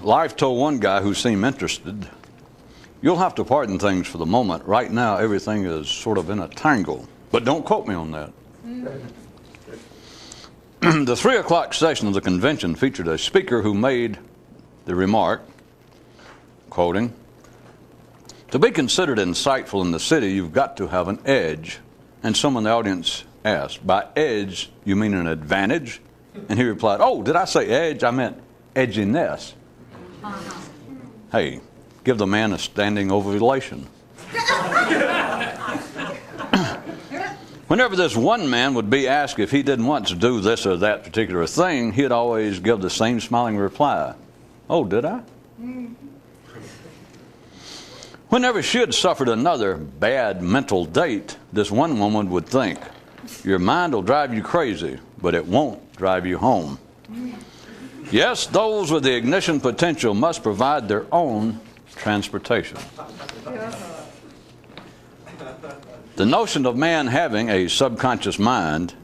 Life told one guy who seemed interested, "You'll have to pardon things for the moment. Right now, everything is sort of in a tangle. But don't quote me on that." The 3 o'clock session of the convention featured a speaker who made the remark, quoting, "To be considered insightful in the city, you've got to have an edge." And someone in the audience asked, "By edge, you mean an advantage?" And he replied, "Oh, did I say edge? I meant edginess." Hey, give the man a standing ovation. Whenever this one man would be asked if he didn't want to do this or that particular thing, he'd always give the same smiling reply, "Oh, did I?" Whenever she had suffered another bad mental date, this one woman would think, "Your mind will drive you crazy, but it won't drive you home." Yes, those with the ignition potential must provide their own transportation. The notion of man having a subconscious mind,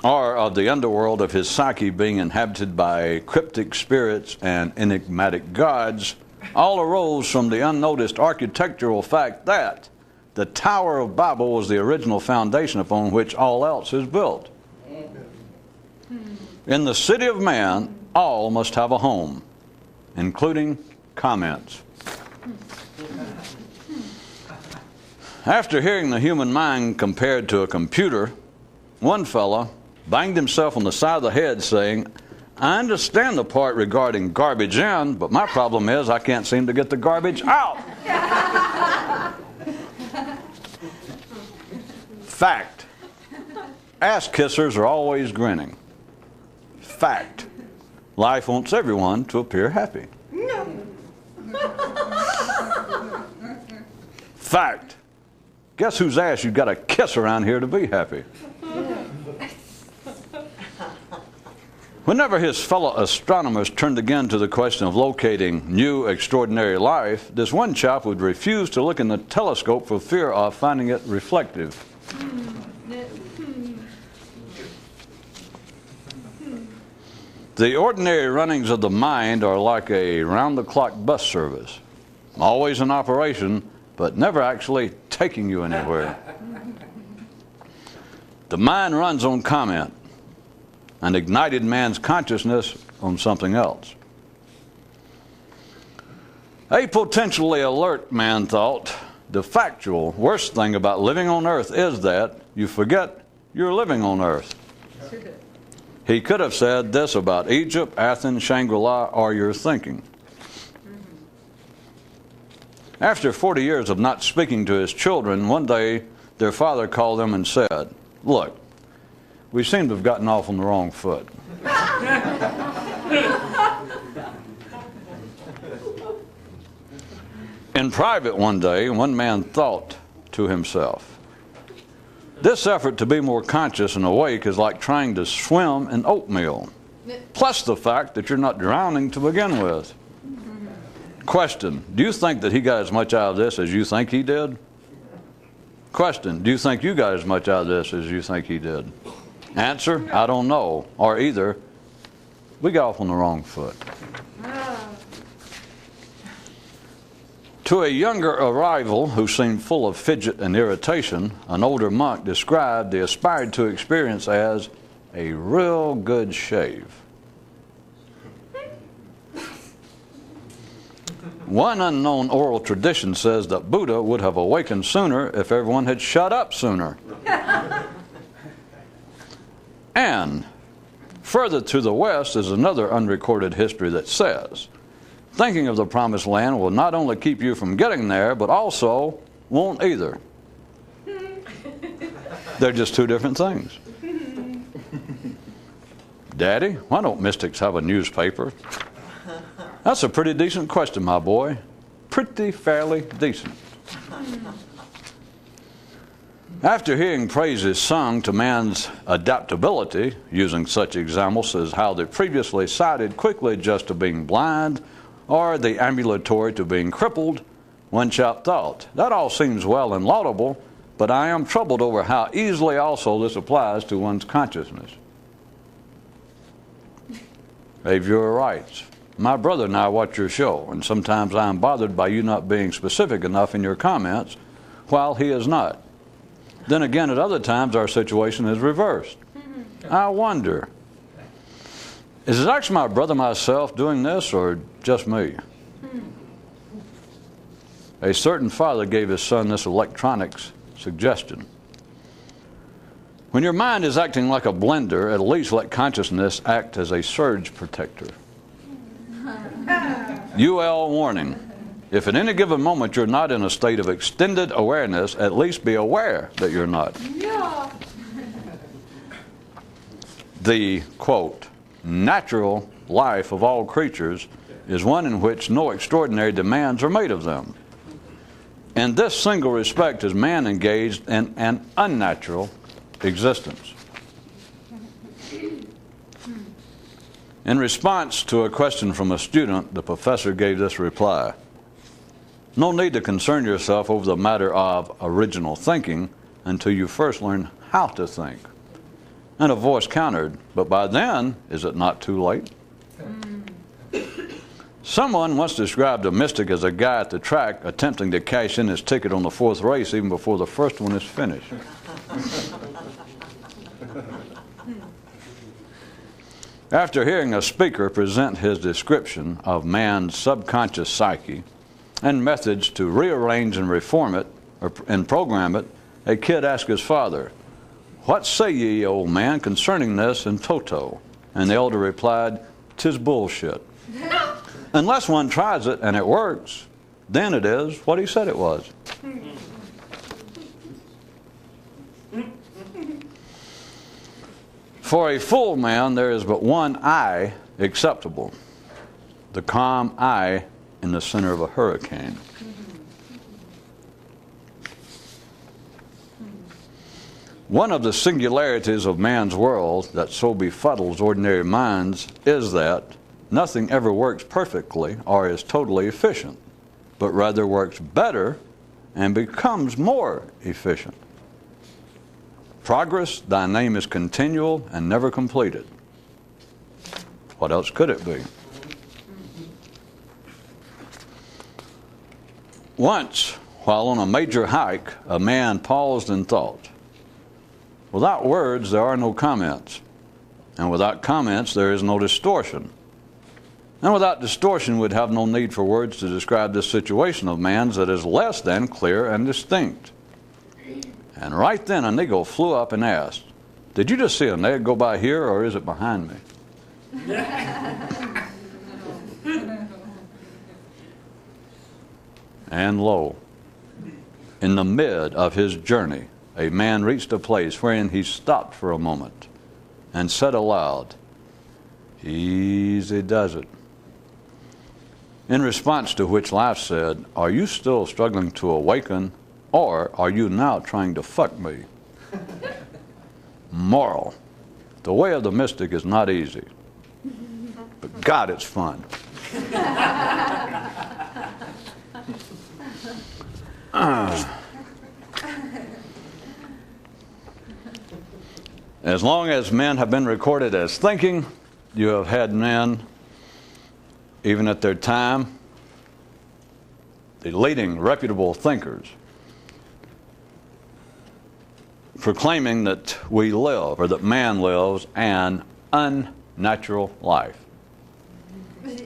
or of the underworld of his psyche being inhabited by cryptic spirits and enigmatic gods, all arose from the unnoticed architectural fact that the Tower of Babel was the original foundation upon which all else is built. In the city of man, all must have a home, including comments. After hearing the human mind compared to a computer, one fellow banged himself on the side of the head saying, "I understand the part regarding garbage in, but my problem is I can't seem to get the garbage out." Fact. Ass kissers are always grinning. Fact. Life wants everyone to appear happy. Fact. Guess whose ass you've got to kiss around here to be happy? Whenever his fellow astronomers turned again to the question of locating new extraordinary life, this one chap would refuse to look in the telescope for fear of finding it reflective. The ordinary runnings of the mind are like a round-the-clock bus service, always in operation, but never actually taking you anywhere. The mind runs on comment, an ignited man's consciousness on something else. A potentially alert man thought, the factual worst thing about living on earth is that you forget you're living on earth. He could have said this about Egypt, Athens, Shangri-La, or your thinking. After 40 years of not speaking to his children, one day their father called them and said, "Look, we seem to have gotten off on the wrong foot." In private one day, one man thought to himself, "This effort to be more conscious and awake is like trying to swim in oatmeal, plus the fact that you're not drowning to begin with." Question, do you think that he got as much out of this as you think he did? Question, do you think you got as much out of this as you think he did? Answer, I don't know. Or either, we got off on the wrong foot. To a younger arrival who seemed full of fidget and irritation, an older monk described the aspired to experience as a real good shave. One unknown oral tradition says that Buddha would have awakened sooner if everyone had shut up sooner. And further to the west is another unrecorded history that says, thinking of the promised land will not only keep you from getting there, but also won't either. They're just two different things. Daddy, why don't mystics have a newspaper? That's a pretty decent question, my boy. Pretty fairly decent. After hearing praises sung to man's adaptability, using such examples as how the previously sighted quickly adjust to being blind, or the ambulatory to being crippled, one chap thought, that all seems well and laudable, but I am troubled over how easily also this applies to one's consciousness. A viewer writes, My brother and I watch your show, and sometimes I am bothered by you not being specific enough in your comments, while he is not. Then again, at other times, our situation is reversed. I wonder, is it actually my brother myself doing this, or just me? A certain father gave his son this electronics suggestion. When your mind is acting like a blender, at least let consciousness act as a surge protector. UL warning. If at any given moment you're not in a state of extended awareness, at least be aware that you're not. Yeah. The, quote, natural life of all creatures is one in which no extraordinary demands are made of them. In this single respect is man engaged in an unnatural existence. In response to a question from a student, the professor gave this reply. No need to concern yourself over the matter of original thinking until you first learn how to think. And a voice countered, but by then, is it not too late? Someone once described a mystic as a guy at the track attempting to cash in his ticket on the fourth race even before the first one is finished. After hearing a speaker present his description of man's subconscious psyche and methods to rearrange and reform it and program it, a kid asked his father, "What say ye, old man, concerning this in toto?" And the elder replied, "'Tis bullshit. Unless one tries it and it works, then it is what he said it was." For a full man, there is but one I acceptable, the calm I in the center of a hurricane. One of the singularities of man's world that so befuddles ordinary minds is that nothing ever works perfectly or is totally efficient, but rather works better and becomes more efficient. Progress, thy name is continual and never completed. What else could it be? Once, while on a major hike, a man paused and thought. Without words, there are no comments. And without comments, there is no distortion. And without distortion, we'd have no need for words to describe this situation of man's that is less than clear and distinct. And right then, an eagle flew up and asked, "Did you just see an egg go by here, or is it behind me?" And lo, in the mid of his journey, a man reached a place wherein he stopped for a moment and said aloud, "Easy does it." In response to which life said, "Are you still struggling to awaken, or are you now trying to fuck me?" Moral: the way of the mystic is not easy, but God, it's fun. As long as men have been recorded as thinking, you have had men, even at their time, the leading reputable thinkers, proclaiming that we live, or that man lives, an unnatural life.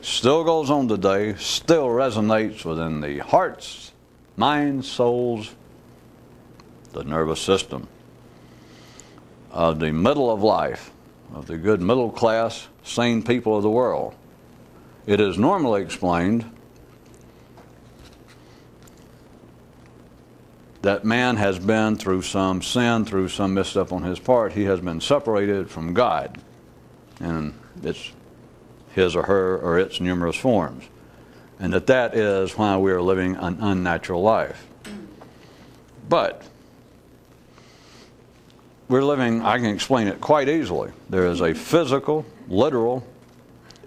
Still goes on today, still resonates within the hearts, minds, souls, the nervous system of the middle of life, of the good middle class, sane people of the world. It is normally explained that man has been through some sin, through some misstep on his part. He has been separated from God, and it's his or her or its numerous forms, and that is why we are living an unnatural life. But we're living, I can explain it quite easily. There is a physical, literal,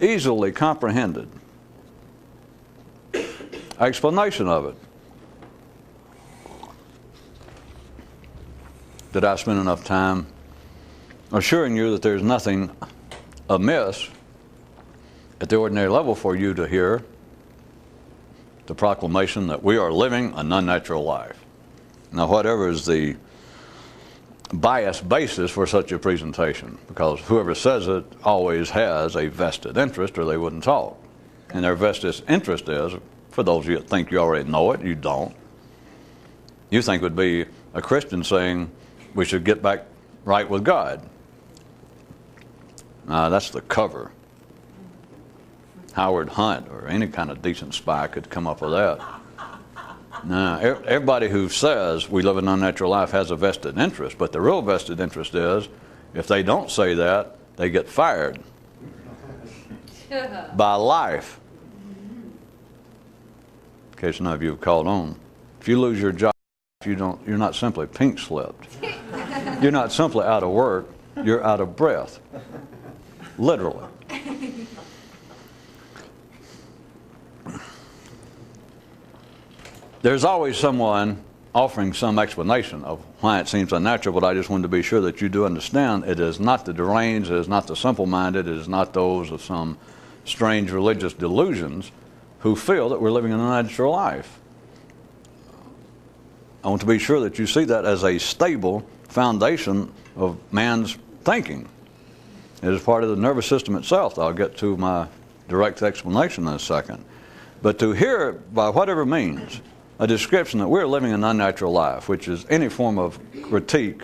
easily comprehended explanation of it. Did I spend enough time assuring you that there's nothing amiss at the ordinary level for you to hear the proclamation that we are living an unnatural life. Now, whatever is the biased basis for such a presentation, because whoever says it always has a vested interest or they wouldn't talk. And their vested interest is, for those of you that think you already know it, you don't. You think it would be a Christian saying we should get back right with God. That's the cover. Howard Hunt or any kind of decent spy could come up with that. Now, everybody who says we live an unnatural life has a vested interest, but the real vested interest is if they don't say that, they get fired by life. In case none of you have called on. If you lose your job, you're not simply pink slipped. You're not simply out of work, you're out of breath. Literally. There's always someone offering some explanation of why it seems unnatural, but I just wanted to be sure that you do understand it is not the deranged, it is not the simple-minded, it is not those of some strange religious delusions who feel that we're living an unnatural life. I want to be sure that you see that as a stable foundation of man's thinking. It is part of the nervous system itself. I'll get to my direct explanation in a second. But to hear, by whatever means, a description that we're living an unnatural life, which is any form of critique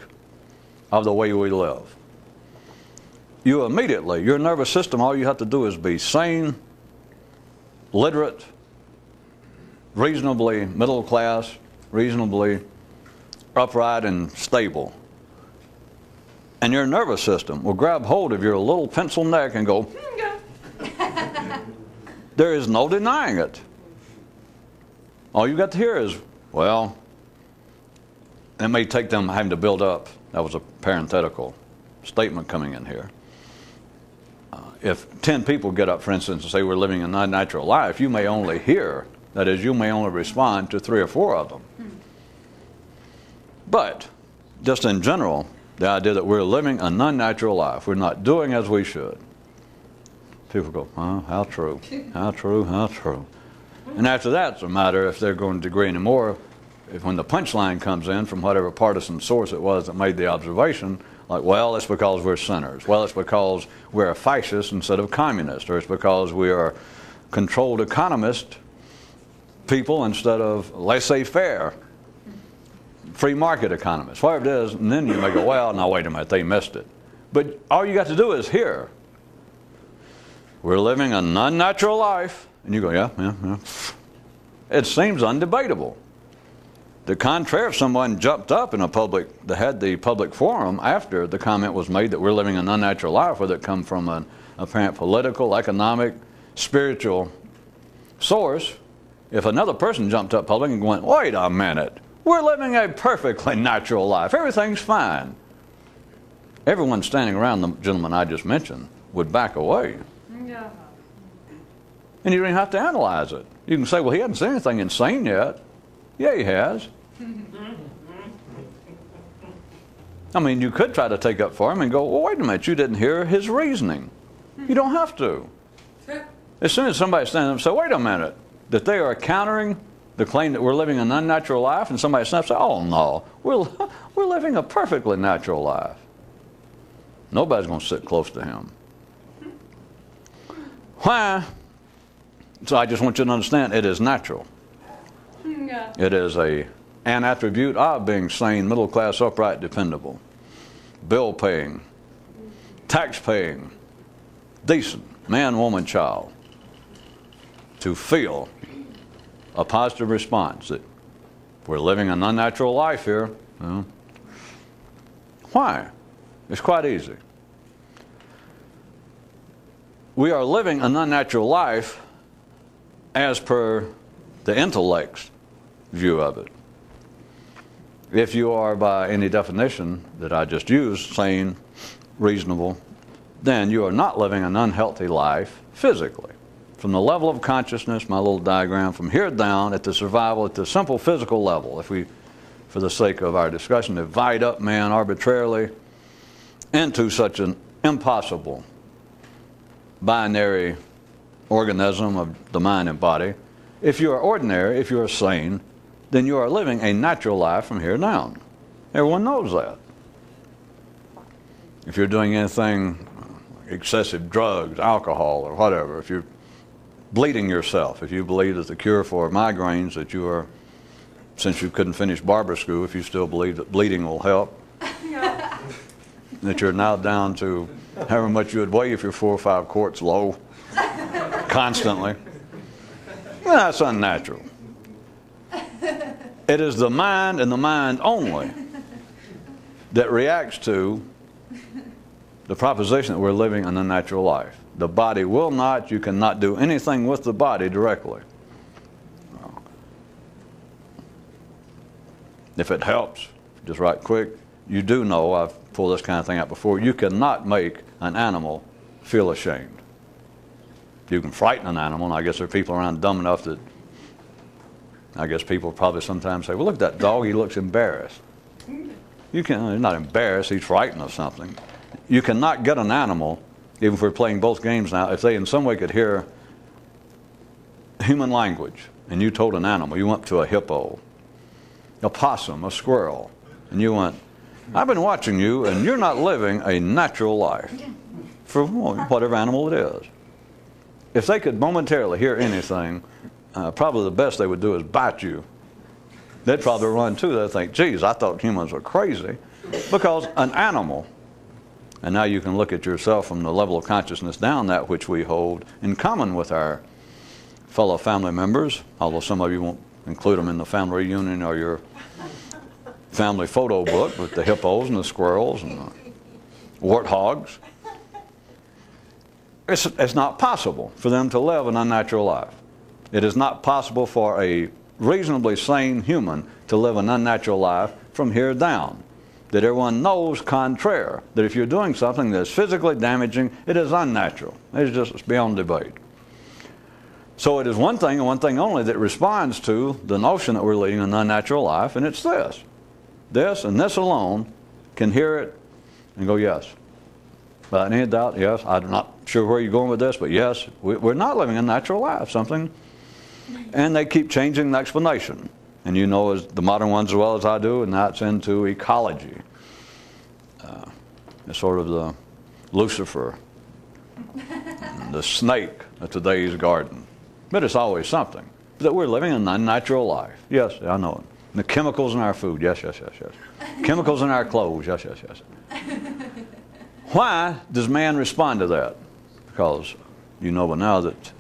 of the way we live, you immediately, your nervous system, all you have to do is be sane, literate, reasonably middle class, reasonably upright and stable. And your nervous system will grab hold of your little pencil neck and go, there is no denying it. All you got to hear is, well, it may take them having to build up. That was a parenthetical statement coming in here. If 10 people get up, for instance, and say we're living an unnatural life, you may only hear, that is, you may only respond to 3 or 4 of them. But, just in general, the idea that we're living an unnatural life, we're not doing as we should. People go, oh, how true, how true, how true. And after that, it's a matter if they're going to agree anymore. If when the punchline comes in from whatever partisan source it was that made the observation, like, well, it's because we're sinners. Well, it's because we're a fascist instead of communist. Or it's because we are controlled economist people instead of laissez-faire, free market economists. Whatever it is, and then you may go, well, now wait a minute, they missed it. But all you got to do is hear, we're living an unnatural life. And you go, yeah. It seems undebatable. The contrary, if someone jumped up in had the public forum after the comment was made that we're living an unnatural life, whether it come from an apparent political, economic, spiritual source, if another person jumped up public and went, wait a minute, we're living a perfectly natural life, everything's fine, everyone standing around the gentleman I just mentioned would back away. Yeah. And you don't even have to analyze it. You can say, well, he hasn't said anything insane yet. Yeah, he has. I mean, you could try to take up for him and go, well, wait a minute, you didn't hear his reasoning. You don't have to. As soon as somebody stands up and says, wait a minute, that they are countering the claim that we're living an unnatural life, and somebody snaps and says, oh, no, we're living a perfectly natural life. Nobody's going to sit close to him. Why? So I just want you to understand, it is natural. Yeah. It is an attribute of being sane, middle class, upright, dependable, bill paying, tax paying, decent, man, woman, child, to feel a positive response that we're living an unnatural life here. Well, why? It's quite easy. We are living an unnatural life as per the intellect's view of it. If you are, by any definition that I just used, sane, reasonable, then you are not living an unhealthy life physically. From the level of consciousness, my little diagram, from here down at the survival, at the simple physical level, if we, for the sake of our discussion, divide up man arbitrarily into such an impossible binary organism of the mind and body. If you are ordinary, if you are sane, then you are living a natural life from here down. Everyone knows that. If you're doing anything, excessive drugs, alcohol, or whatever, if you're bleeding yourself, if you believe that the cure for migraines that you are, since you couldn't finish barber school, if you still believe that bleeding will help, that you're now down to however much you would weigh if you're 4 or 5 quarts low constantly, well, that's unnatural. It is the mind and the mind only that reacts to the proposition that we're living an unnatural life. The body will not, you cannot do anything with the body directly. If it helps, just right quick, you do know, I've pulled this kind of thing out before, you cannot make an animal feel ashamed. You can frighten an animal, and I guess there are people around dumb enough that, I guess people probably sometimes say, well, look at that dog, he looks embarrassed. He's not embarrassed, he's frightened of something. You cannot get an animal, even if we're playing both games now, if they in some way could hear human language, and you told an animal, you went to a hippo, a possum, a squirrel, and you went, I've been watching you, and you're not living a natural life for whatever animal it is. If they could momentarily hear anything, probably the best they would do is bite you. They'd probably run too. They'd think, geez, I thought humans were crazy. Because an animal, and now you can look at yourself from the level of consciousness down, that which we hold in common with our fellow family members, although some of you won't include them in the family reunion or your family photo book with the hippos and the squirrels and the warthogs. It's not possible for them to live an unnatural life. It is not possible for a reasonably sane human to live an unnatural life from here down. That everyone knows contrary, that if you're doing something that's physically damaging, it is unnatural. It's beyond debate. So it is one thing and one thing only that responds to the notion that we're leading an unnatural life, and it's this. This and this alone can hear it and go, yes. Without any doubt, yes. I'm not sure where you're going with this, but yes, we're not living a natural life, something. And they keep changing the explanation. And you know, as the modern ones as well as I do, and that's into ecology. It's sort of the Lucifer, the snake of today's garden. But it's always something. That we're living an unnatural life. Yes, I know it. The chemicals in our food, yes, yes, yes, yes. Chemicals in our clothes, yes, yes, yes. Why does man respond to that? Because you know by now that,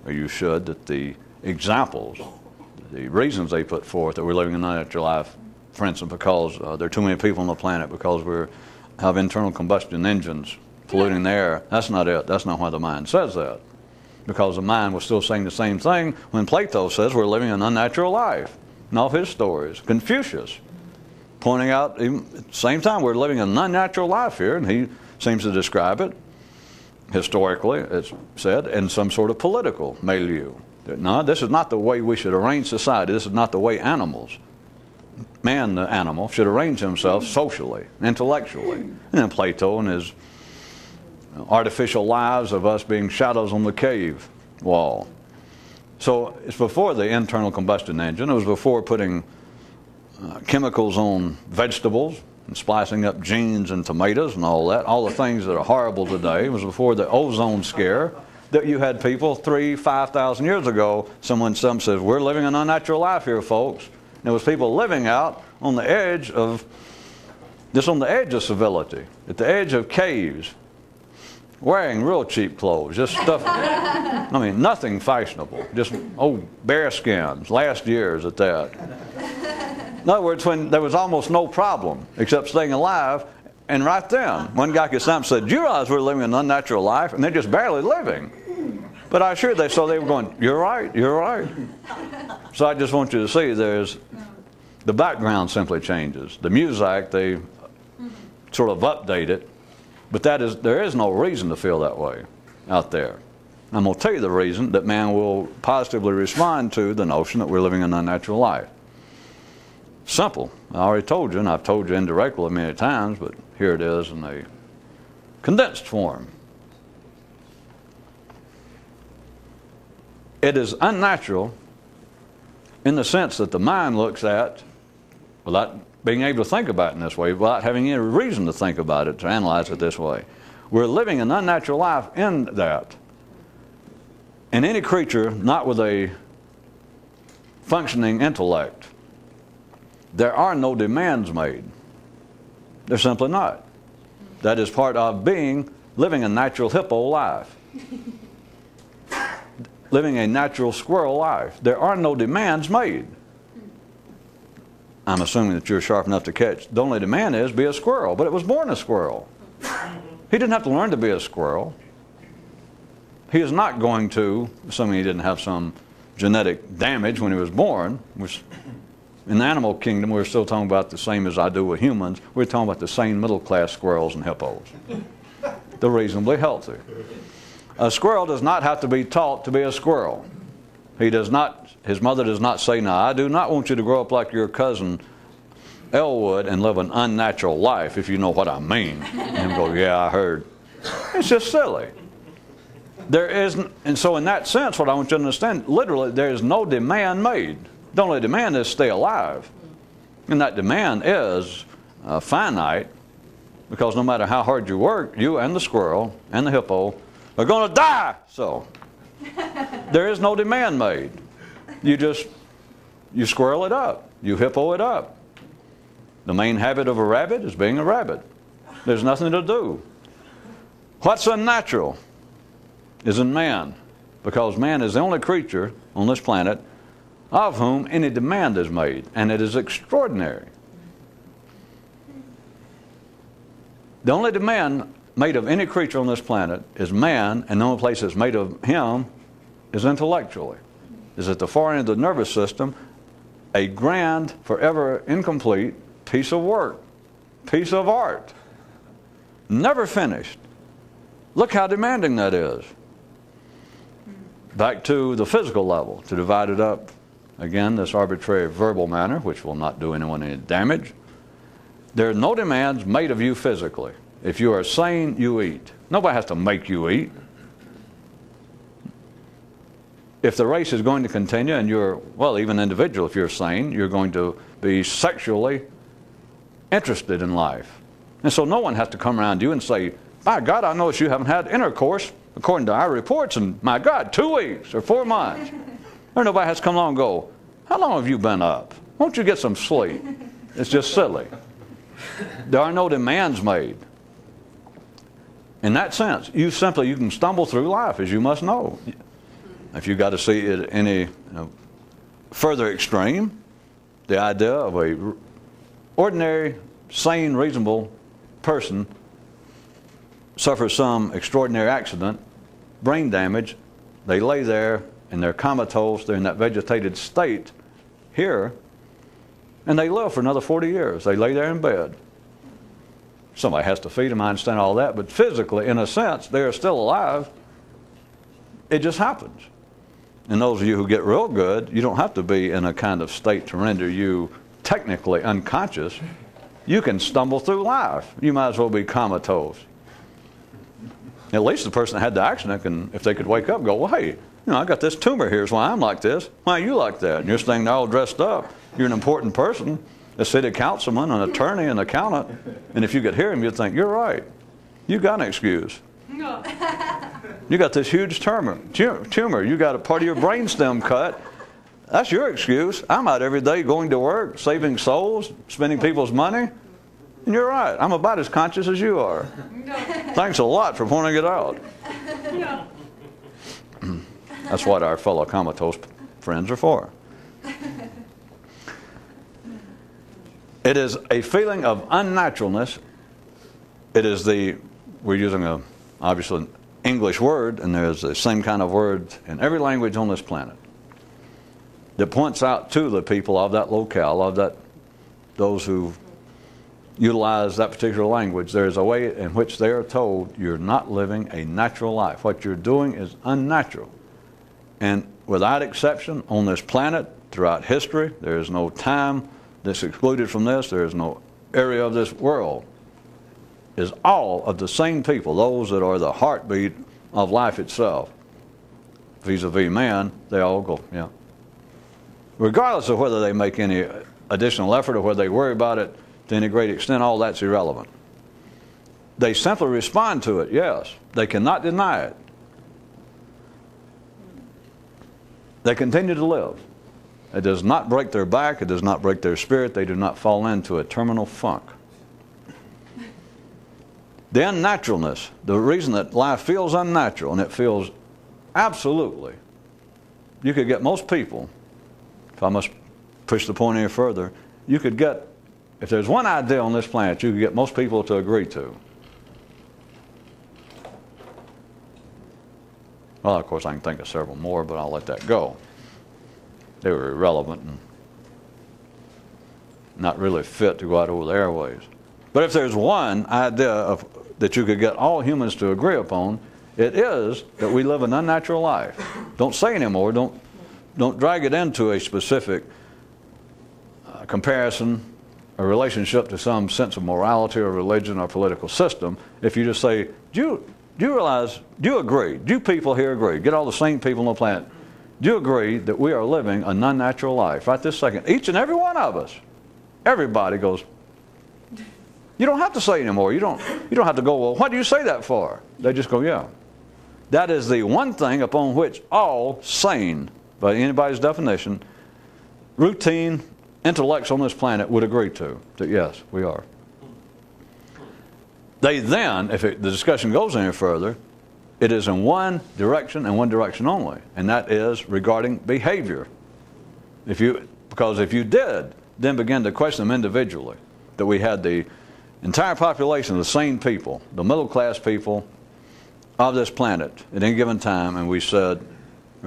or you should, that the examples, the reasons they put forth that we're living an unnatural life, for instance, because there are too many people on the planet, because we have internal combustion engines polluting the air. That's not it. That's not why the mind says that. Because the mind was still saying the same thing when Plato says we're living an unnatural life. In all of his stories, Confucius pointing out, even at the same time, we're living an unnatural life here, and he seems to describe it historically, it's said, in some sort of political milieu. No, this is not the way we should arrange society. This is not the way animals, man the animal, should arrange himself socially, intellectually. And then Plato and his artificial lives of us being shadows on the cave wall. So it's before the internal combustion engine. It was before putting chemicals on vegetables and splicing up genes and tomatoes and all that. All the things that are horrible today. It was before the ozone scare that you had people 3,000 to 5,000 years ago. Some says, we're living an unnatural life here, folks. And there was people living out on the edge of, just on the edge of civility, at the edge of caves, wearing real cheap clothes, just stuff, I mean, nothing fashionable, just old bear skins, last year's at that. In other words, when there was almost no problem except staying alive, and right then, one guy could stand up and said, do you realize we're living an unnatural life? And they're just barely living. But I assure they were going, you're right, you're right. So I just want you to see the background simply changes. The music, they sort of update it. But there is no reason to feel that way out there. I'm going to tell you the reason that man will positively respond to the notion that we're living an unnatural life. Simple. I already told you, and I've told you indirectly many times, but here it is in a condensed form. It is unnatural in the sense that the mind looks at, without being able to think about it in this way, without having any reason to think about it, to analyze it this way. We're living an unnatural life in that. And any creature not with a functioning intellect, there are no demands made. They're simply not. That is part of living a natural hippo life. Living a natural squirrel life. There are no demands made. I'm assuming that you're sharp enough to catch. The only demand is be a squirrel, but it was born a squirrel. He didn't have to learn to be a squirrel. He is not going to, assuming he didn't have some genetic damage when he was born, which in the animal kingdom we're still talking about the same as I do with humans. We're talking about the same middle class squirrels and hippos. They're reasonably healthy. A squirrel does not have to be taught to be a squirrel. His mother does not say, "Now, I do not want you to grow up like your cousin Elwood and live an unnatural life, if you know what I mean." And him go, "Yeah, I heard." It's just silly. There isn't, and so in that sense, what I want you to understand, literally, there is no demand made. The only demand is stay alive. And that demand is finite, because no matter how hard you work, you and the squirrel and the hippo are going to die. So there is no demand made. You squirrel it up. You hippo it up. The main habit of a rabbit is being a rabbit. There's nothing to do. What's unnatural is in man, because man is the only creature on this planet of whom any demand is made, and it is extraordinary. The only demand made of any creature on this planet is man, and the only place it's made of him is intellectually. Is at the far end of the nervous system, a grand, forever incomplete piece of work, piece of art, never finished. Look how demanding that is. Back to the physical level, to divide it up, again, this arbitrary verbal manner, which will not do anyone any damage. There are no demands made of you physically. If you are sane, you eat. Nobody has to make you eat. If the race is going to continue and you're, well, even individual, if you're sane, you're going to be sexually interested in life. And so no one has to come around you and say, "By God, I notice you haven't had intercourse according to our reports, and my God, 2 weeks or 4 months. Or nobody has to come along and go, "How long have you been up? Won't you get some sleep?" It's just silly. There are no demands made. In that sense, you can stumble through life, as you must know. If you've got to see it any further extreme, the idea of a ordinary, sane, reasonable person suffers some extraordinary accident, brain damage, they lay there and they're comatose, they're in that vegetated state here, and they live for another 40 years. They lay there in bed. Somebody has to feed them, I understand all that, but physically, in a sense, they are still alive. It just happens. And those of you who get real good, you don't have to be in a kind of state to render you technically unconscious. You can stumble through life. You might as well be comatose. At least the person that had the accident can, if they could wake up and go, "Well, hey, I got this tumor here, so why I'm like this. Why are you like that?" And you're staying there all dressed up. You're an important person, a city councilman, an attorney, an accountant. And if you could hear him, you'd think, "You're right. You got an excuse. No. You got this huge tumor. You got a part of your brainstem cut. That's your excuse. I'm out every day going to work, saving souls, spending people's money. And you're right. I'm about as conscious as you are. No. Thanks a lot for pointing it out." No. That's what our fellow comatose friends are for. It is a feeling of unnaturalness. It is we're using obviously an English word, and there's the same kind of word in every language on this planet, that points out to the people of that locale, those who utilize that particular language, there is a way in which they are told you're not living a natural life. What you're doing is unnatural. And without exception, on this planet, throughout history, there is no time that's excluded from this. There is no area of this world. Is all of the same people, those that are the heartbeat of life itself, vis-a-vis man, they all go, yeah. Regardless of whether they make any additional effort or whether they worry about it to any great extent, all that's irrelevant. They simply respond to it, yes. They cannot deny it. They continue to live. It does not break their back. It does not break their spirit. They do not fall into a terminal funk. The unnaturalness, the reason that life feels unnatural, and it feels absolutely, you could get most people, if I must push the point any further, you could get, if there's one idea on this planet you could get most people to agree to. Well, of course, I can think of several more, but I'll let that go. They were irrelevant and not really fit to go out over the airways. But if there's one idea that you could get all humans to agree upon, it is that we live an unnatural life. Don't say anymore. Don't drag it into a specific comparison or relationship to some sense of morality or religion or political system. If you just say, do you realize, do you agree, do you people here agree, get all the sane people on the planet, do you agree that we are living an unnatural life right this second? Each and every one of us, everybody goes, you don't have to say anymore. You don't have to go, well, what do you say that for? They just go, yeah. That is the one thing upon which all sane, by anybody's definition, routine intellects on this planet would agree to, that yes, we are. They then, if the discussion goes any further, it is in one direction and one direction only, and that is regarding behavior. Because if you did then begin to question them individually, that we had the entire population of the sane people, the middle class people of this planet at any given time, and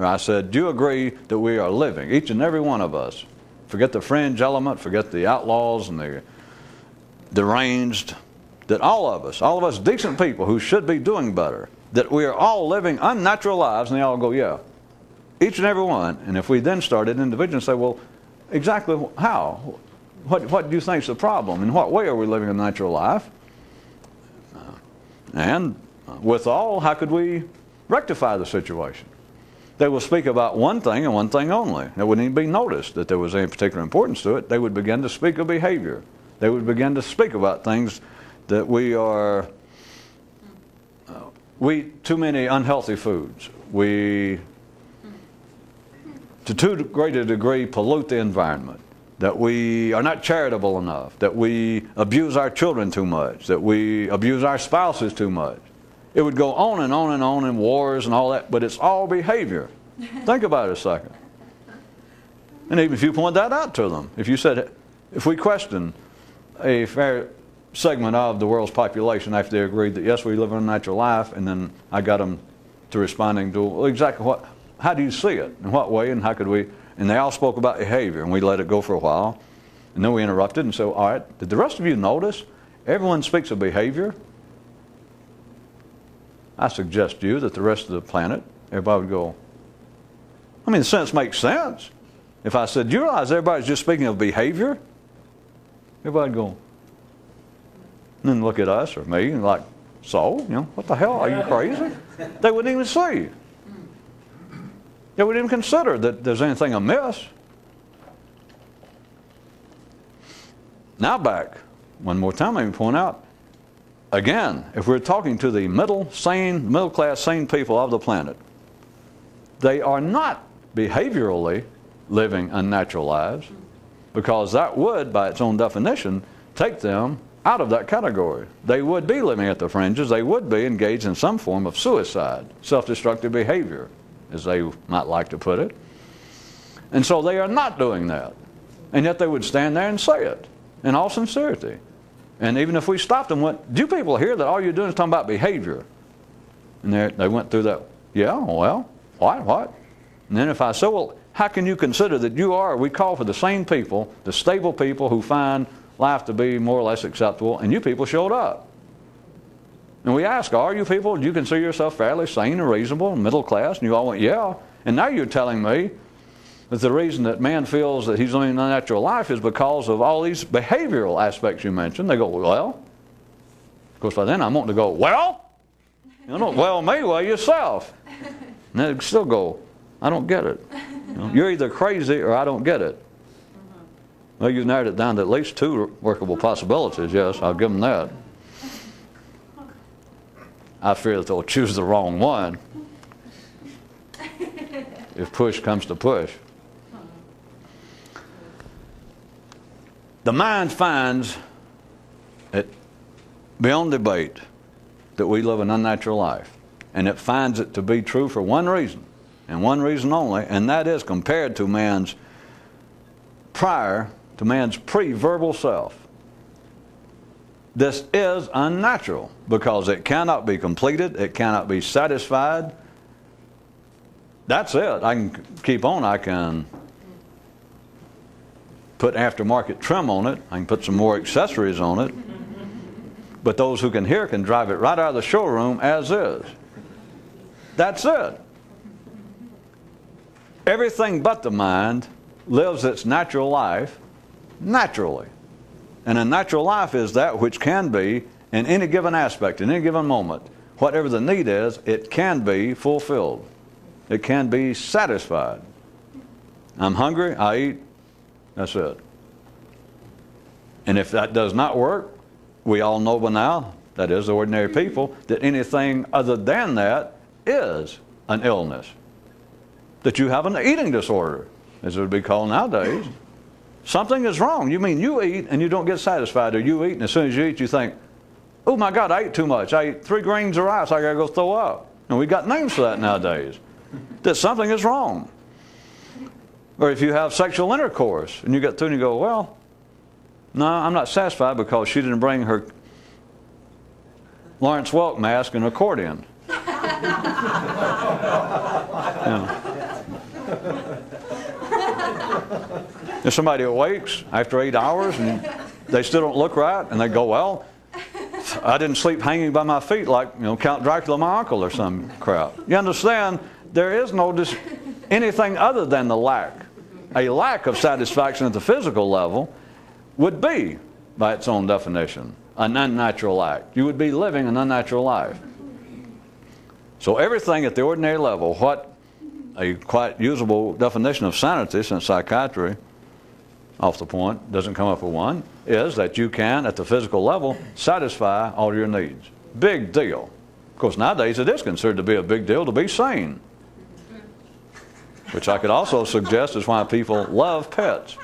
I said, do you agree that we are living, each and every one of us, forget the fringe element, forget the outlaws and the deranged, that all of us decent people who should be doing better, that we are all living unnatural lives, and they all go, yeah, each and every one. And if we then started individually and say, well, exactly how? What do you think is the problem? In what way are we living a natural life? And withal, how could we rectify the situation? They will speak about one thing and one thing only. It wouldn't even be noticed that there was any particular importance to it. They would begin to speak of behavior. They would begin to speak about things that we eat too many unhealthy foods. We, to too great a degree, pollute the environment. That we are not charitable enough. That we abuse our children too much. That we abuse our spouses too much. It would go on and on and on in wars and all that, but it's all behavior. Think about it a second. And even if you point that out to them, if you said, if we question a fair segment of the world's population after they agreed that yes, we live in a natural life, and then I got them to responding to, well, exactly how do you see it? In what way, and how could we? And they all spoke about behavior, and we let it go for a while. And then we interrupted and said, all right, did the rest of you notice everyone speaks of behavior? I suggest to you that the rest of the planet, everybody would go, I mean, the sense makes sense. If I said, do you realize everybody's just speaking of behavior? Everybody would go, and then look at us or me and like, so, what the hell, are you crazy? They wouldn't even see. They wouldn't even consider that there's anything amiss. Now back, one more time let me point out, again, if we're talking to the middle class, sane people of the planet, they are not behaviorally living unnatural lives, because that would, by its own definition, take them out of that category. They would be living at the fringes. They would be engaged in some form of suicide, self-destructive behavior, as they might like to put it. And so they are not doing that. And yet they would stand there and say it in all sincerity. And even if we stopped them, do people hear that all you're doing is talking about behavior? And they went through that, yeah, well, what? And then if I say, well, how can you consider that we call for the sane people, the stable people who find life to be more or less acceptable, and you people showed up. And we ask, are you people, do you consider yourself fairly sane and reasonable and middle class? And you all went, yeah. And now you're telling me that the reason that man feels that he's living an unnatural life is because of all these behavioral aspects you mentioned. They go, well, of course by then I'm wanting to go, well? You don't well me, well yourself. And they still go, I don't get it. You're either crazy or I don't get it. Well, you narrowed it down to at least 2 workable possibilities. Yes, I'll give them that. I fear that they'll choose the wrong one if push comes to push. The mind finds it beyond debate that we live an unnatural life. And it finds it to be true for one reason, and one reason only, and that is compared to man's pre-verbal self. This is unnatural because it cannot be completed, it cannot be satisfied. That's it. I can keep on. I can put aftermarket trim on it. I can put some more accessories on it. But those who can hear can drive it right out of the showroom as is. That's it. Everything but the mind lives its natural life naturally. And a natural life is that which can be, in any given aspect, in any given moment, whatever the need is, it can be fulfilled. It can be satisfied. I'm hungry, I eat, that's it. And if that does not work, we all know by now, that is, ordinary people, that anything other than that is an illness. That you have an eating disorder, as it would be called nowadays. Something is wrong. You mean you eat and you don't get satisfied, or you eat and as soon as you eat you think, oh my God, I ate too much. I ate 3 grains of rice, I gotta go throw up. And we got names for that nowadays. That something is wrong. Or if you have sexual intercourse and you get through and you go, well, no, I'm not satisfied because she didn't bring her Lawrence Welk mask and accordion. If somebody awakes after 8 hours and they still don't look right, and they go, well, I didn't sleep hanging by my feet like, Count Dracula, my uncle, or some crap. You understand? There is no anything other than the lack. A lack of satisfaction at the physical level would be, by its own definition, an unnatural act. You would be living an unnatural life. So everything at the ordinary level, what a quite usable definition of sanity, since psychiatry, off the point, doesn't come up with one, is that you can, at the physical level, satisfy all your needs. Big deal. Of course, nowadays it is considered to be a big deal to be sane. Which I could also suggest is why people love pets.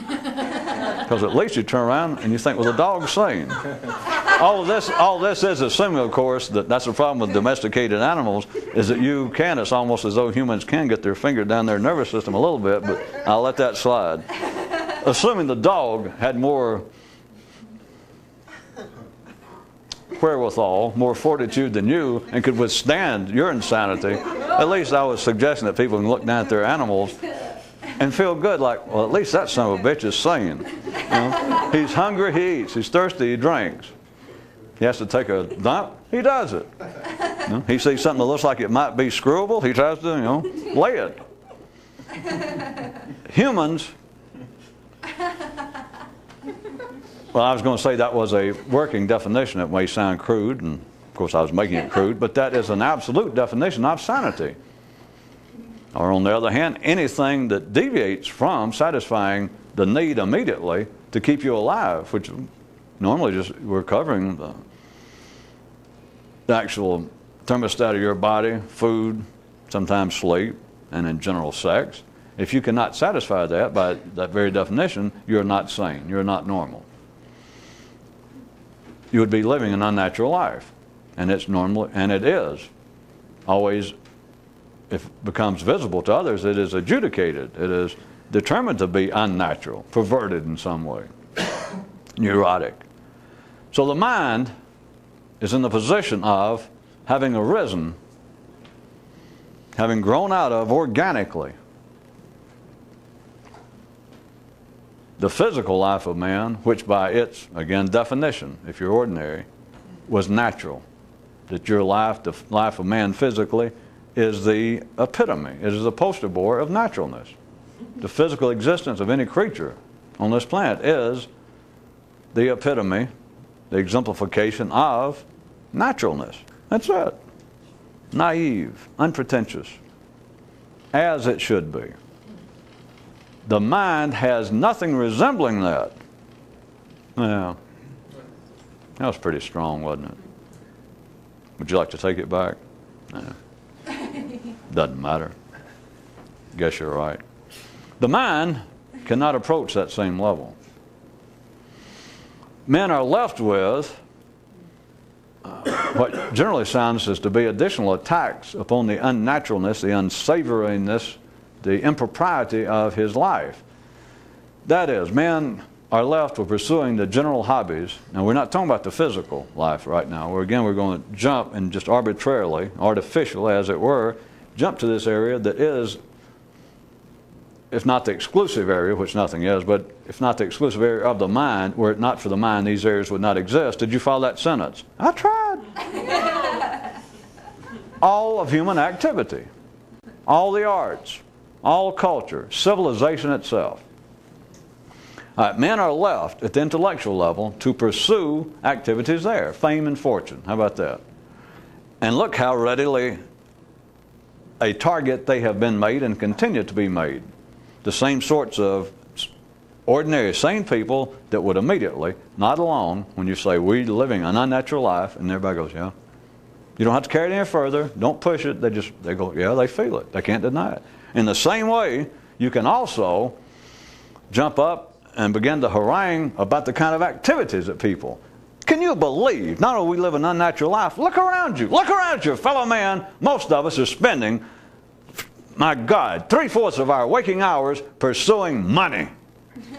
Because at least you turn around and you think, well, the dog's sane. All this is assuming, of course, that's the problem with domesticated animals, is that you can, it's almost as though humans can get their finger down their nervous system a little bit, but I'll let that slide. Assuming the dog had more wherewithal, more fortitude than you, and could withstand your insanity, at least I was suggesting that people can look down at their animals and feel good, like, well, at least that son of a bitch is sane. He's hungry, he eats. He's thirsty, he drinks. He has to take a dump, he does it. He sees something that looks like it might be screwable, he tries to, lay it. Humans, well, I was going to say that was a working definition. It may sound crude, and of course I was making it crude, but that is an absolute definition of sanity. Or on the other hand, anything that deviates from satisfying the need immediately to keep you alive, which normally just we're covering the actual thermostat of your body, food, sometimes sleep, and in general sex. If you cannot satisfy that by that very definition, you're not sane, you're not normal. You would be living an unnatural life. And it's normal, and it is always, if it becomes visible to others, it is adjudicated. It is determined to be unnatural, perverted in some way, neurotic. So the mind is in the position of having arisen, having grown out of organically the physical life of man, which by its, again, definition, if you're ordinary, was natural. That your life, the life of man physically, is the epitome, it is the poster boy of naturalness. The physical existence of any creature on this planet is the epitome, the exemplification of naturalness. That's it. Naive, unpretentious, as it should be. The mind has nothing resembling that. Yeah. That was pretty strong, wasn't it? Would you like to take it back? No. Doesn't matter. Guess you're right. The mind cannot approach that same level. Men are left with what generally sounds as to be additional attacks upon the unnaturalness, the unsavoriness, the impropriety of his life. That is, men are left with pursuing the general hobbies. Now, we're not talking about the physical life right now. We're going to jump and just arbitrarily, artificial as it were, jump to this area that is, if not the exclusive area, which nothing is, but if not the exclusive area of the mind, were it not for the mind, these areas would not exist. Did you follow that sentence? I tried. All of human activity, all the arts, all culture, civilization itself. Men are left at the intellectual level to pursue activities there, fame and fortune. How about that? And look how readily a target they have been made and continue to be made. The same sorts of ordinary, sane people that would immediately, not alone, when you say, we're living an unnatural life, and everybody goes, yeah. You don't have to carry it any further. Don't push it. They go, yeah, they feel it. They can't deny it. In the same way, you can also jump up and begin to harangue about the kind of activities that people. Can you believe, not only we live an unnatural life, look around you. Look around your fellow man. Most of us are spending, my God, 3/4 of our waking hours pursuing money.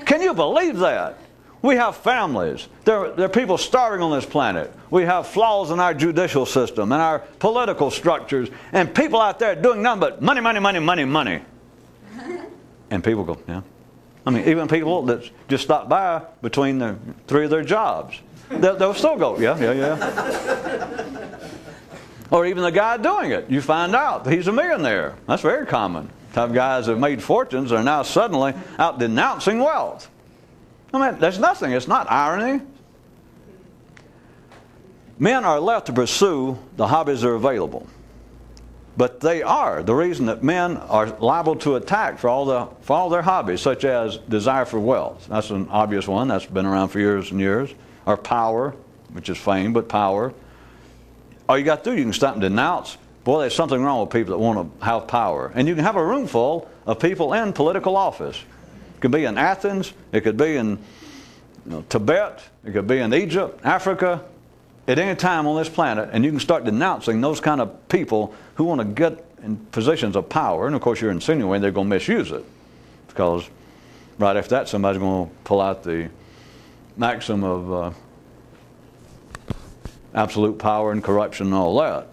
Can you believe that? We have families. There are people starving on this planet. We have flaws in our judicial system and our political structures, and people out there doing nothing but money, money, money, money, money. And people go, yeah. I mean, even people that just stop by between the 3 of their jobs, they'll still go, yeah, yeah, yeah. Or even the guy doing it, you find out that he's a millionaire. That's very common. Type guys that have made fortunes are now suddenly out denouncing wealth. I mean, there's nothing. It's not irony. Men are left to pursue the hobbies that are available. But they are the reason that men are liable to attack for all their hobbies, such as desire for wealth. That's an obvious one. That's been around for years and years. Or power, which is fame, but power. All you got to do, you can stop and denounce. Boy, there's something wrong with people that want to have power. And you can have a room full of people in political office. It could be in Athens. It could be in Tibet. It could be in Egypt, Africa. At any time on this planet, and you can start denouncing those kind of people who want to get in positions of power. And of course, you're insinuating they're going to misuse it, because right after that, somebody's going to pull out the maxim of absolute power and corruption and all that.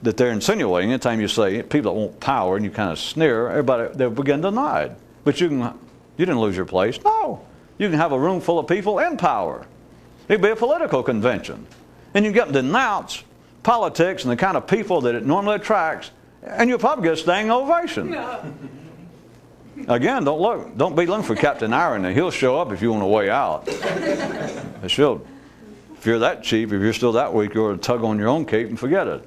That they're insinuating. Anytime you say people that want power and you kind of sneer, everybody they'll begin to nod. But you didn't lose your place. No, you can have a room full of people in power. It'd be a political convention. And you get to denounce politics and the kind of people that it normally attracts, and you'll probably get a standing ovation. Again, don't be looking for Captain Irony. He'll show up if you want a way out. If you're that cheap, if you're still that weak, you ought to tug on your own cape and forget it.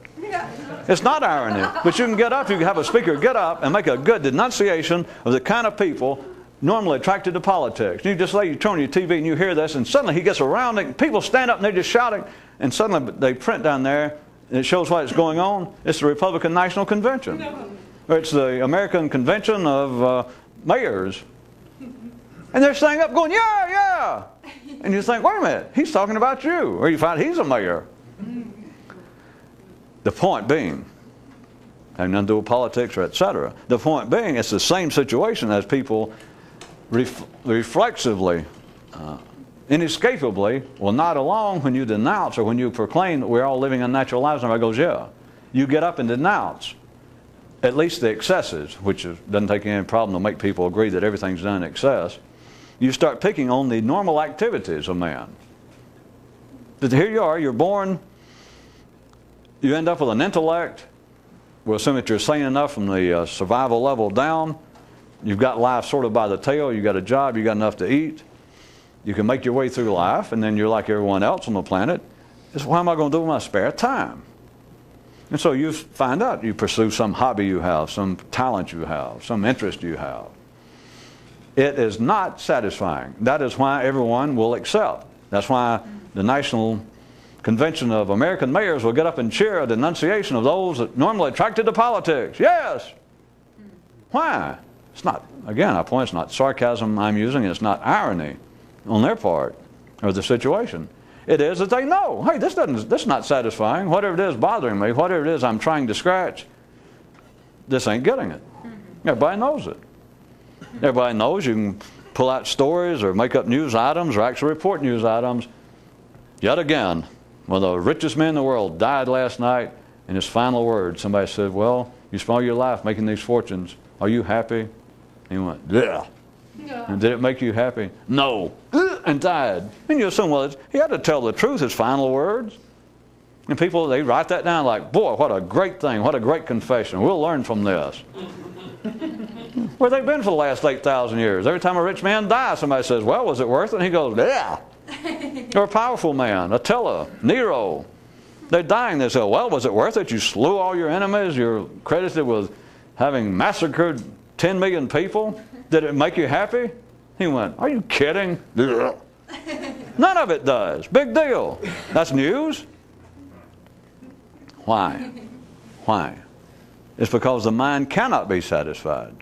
It's not irony. But you can get up, you can have a speaker get up and make a good denunciation of the kind of people normally attracted to politics. You just you turn on your TV and you hear this, and suddenly he gets around it, people stand up and they're just shouting, and suddenly they print down there, and it shows what is going on. It's the Republican National Convention. Or it's the American Convention of Mayors. And they're standing up going, yeah, yeah. And you think, wait a minute, he's talking about you. Or you find he's a mayor. The point being, having nothing to do with politics or etc. The point being, it's the same situation as people reflexively, inescapably will nod along when you denounce or when you proclaim that we're all living unnatural lives. And everybody goes, yeah. You get up and denounce at least the excesses, which doesn't take any problem to make people agree that everything's done in excess. You start picking on the normal activities of man. But here you are, you're born, you end up with an intellect. We'll assume that you're sane enough from the survival level down. You've got life sort of by the tail. You've got a job. You've got enough to eat. You can make your way through life, and then you're like everyone else on the planet. It's what am I going to do with my spare time? And so you find out, you pursue some hobby you have, some talent you have, some interest you have. It is not satisfying. That is why everyone will accept. That's why the National Convention of American Mayors will get up and cheer a denunciation of those that normally attracted to politics. Yes! Why? It's not, again, I point, it's not sarcasm I'm using, it's not irony on their part of the situation. It is that they know, hey, this is not satisfying. Whatever it is bothering me, whatever it is I'm trying to scratch, this ain't getting it. Everybody knows it. Everybody knows you can pull out stories or make up news items or actually report news items. Yet again, one of the richest men in the world died last night, and his final words, somebody said, well, you spent all your life making these fortunes. Are you happy? And he went, yeah. And did it make you happy? No. And died. And you assume, well, he had to tell the truth, his final words. And people, they write that down like, boy, what a great thing, what a great confession. We'll learn from this. Where they've been for the last 8,000 years. Every time a rich man dies, somebody says, well, was it worth it? And he goes, yeah. Or a powerful man, Attila, Nero. They're dying. They say, well, was it worth it? You slew all your enemies. You're credited with having massacred 10 million people. Did it make you happy? He went, are you kidding? None of it does. Big deal. That's news. Why? Why? It's because the mind cannot be satisfied.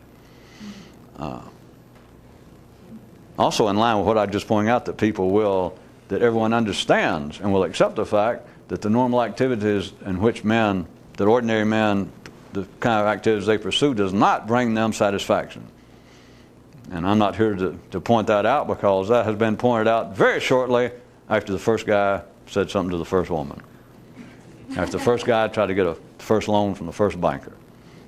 Also in line with what I just pointed out, that that everyone understands and will accept the fact that the normal activities in which men, that ordinary men, the kind of activities they pursue does not bring them satisfaction. And I'm not here to point that out, because that has been pointed out very shortly after the first guy said something to the first woman. After the first guy tried to get a first loan from the first banker.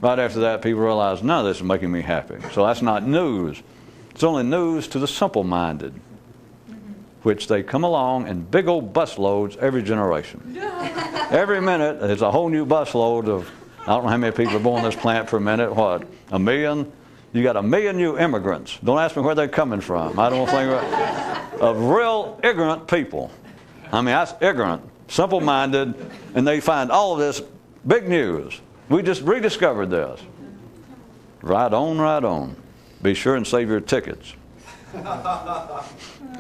Right after that, people realized, none of this is making me happy. So that's not news. It's only news to the simple-minded, which they come along in big old busloads every generation. Every minute, there's a whole new busload of, I don't know how many people are born in this plant per minute, what, 1 million? You got 1 million new immigrants. Don't ask me where they're coming from. I don't think of real ignorant people. I mean, that's ignorant, simple-minded, and they find all of this big news. We just rediscovered this. Right on, right on. Be sure and save your tickets.